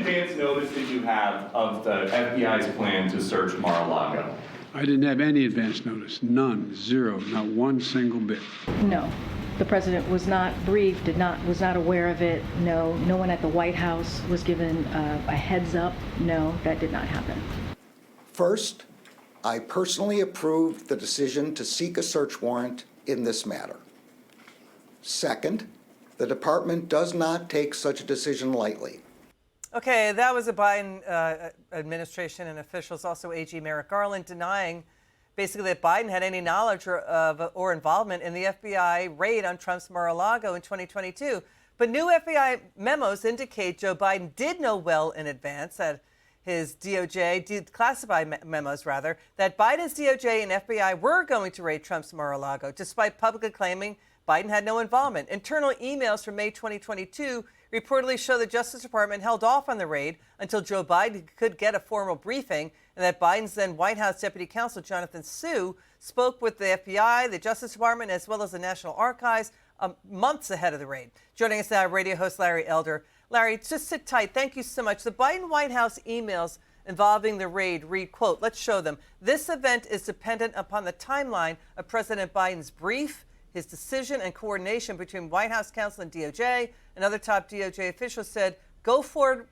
advance notice did you have of the FBI's plan to search Mar-a-Lago? I didn't have any advance notice. None. Zero. Not one single bit. No. The president was not briefed, was not aware of it. No. No one at the White House was given a heads up. No, that did not happen. First, I personally approved the decision to seek a search warrant in this matter. Second, the department does not take such a decision lightly. Okay, that was a Biden administration and officials, also AG Merrick Garland, denying basically that Biden had any knowledge or involvement in the FBI raid on Trump's Mar-a-Lago in 2022. But new FBI memos indicate Joe Biden did know well in advance that his DOJ, classified memos rather, that Biden's DOJ and FBI were going to raid Trump's Mar-a-Lago, despite publicly claiming Biden had no involvement. Internal emails from May 2022 reportedly show the Justice Department held off on the raid until Joe Biden could get a formal briefing, and that Biden's then White House Deputy Counsel Jonathan Sue spoke with the FBI, the Justice Department, as well as the National Archives months ahead of the raid. Joining us now, radio host Larry Elder. Larry, just sit tight. Thank you so much. The Biden White House emails involving the raid read, quote, let's show them. This event is dependent upon the timeline of President Biden's brief, his decision and coordination between White House counsel and DOJ. Another top DOJ official said, go forward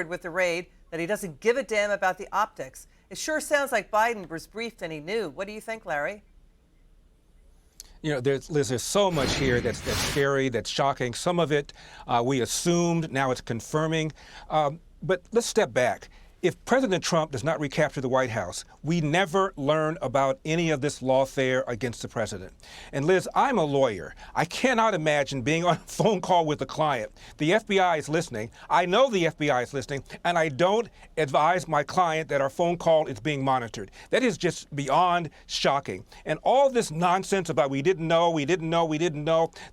with the raid, that he doesn't give a damn about the optics. It sure sounds like Biden was briefed and he knew. What do you think, Larry? You know, there's so much here that's scary, that's shocking. Some of it we assumed, now it's confirming. But let's step back. If President Trump does not recapture the White House, we never learn about any of this lawfare against the president. And Liz, I'm a lawyer. I cannot imagine being on a phone call with a client. The FBI is listening. I know the FBI is listening, and I don't advise my client that our phone call is being monitored. That is just beyond shocking. And all this nonsense about we didn't know,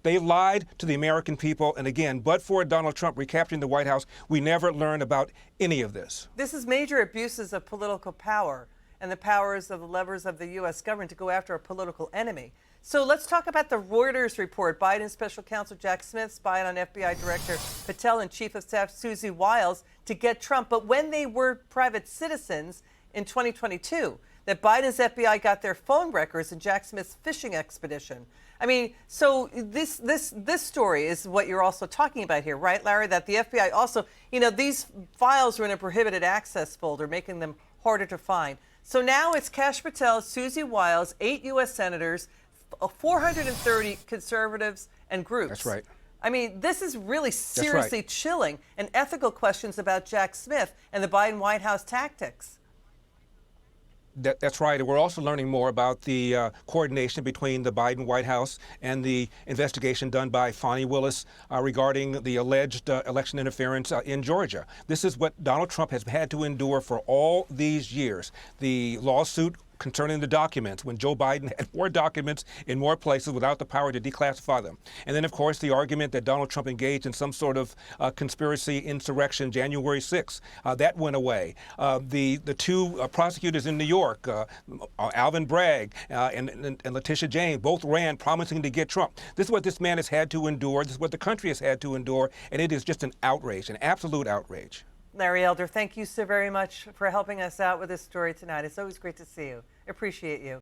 they lied to the American people. And again, but for Donald Trump recapturing the White House, we never learned about any of this. This is major abuses of political power and the powers of the levers of the U.S. government to go after a political enemy. So let's talk about the Reuters report. Biden's special counsel Jack Smith spied on FBI Director Patel and Chief of Staff Susie Wiles to get Trump. But when they were private citizens in 2022, that Biden's FBI got their phone records in Jack Smith's fishing expedition. I mean, so this story is what you're also talking about here, right, Larry? That the FBI also, you know, these files were in a prohibited access folder, making them harder to find. So now it's Kash Patel, Susie Wiles, 8 U.S. senators, 430 conservatives and groups. That's right. I mean, this is really seriously chilling, and ethical questions about Jack Smith and the Biden White House tactics. That's right. We're also learning more about the coordination between the Biden White House and the investigation done by Fani Willis regarding the alleged election interference in Georgia. This is what Donald Trump has had to endure for all these years. The lawsuit concerning the documents, when Joe Biden had more documents in more places without the power to declassify them. And then, of course, the argument that Donald Trump engaged in some sort of conspiracy insurrection January 6th. That went away. The two prosecutors in New York, Alvin Bragg and Letitia James, both ran promising to get Trump. This is what this man has had to endure. This is what the country has had to endure. And it is just an outrage, an absolute outrage. Larry Elder, thank you so very much for helping us out with this story tonight. It's always great to see you. Appreciate you.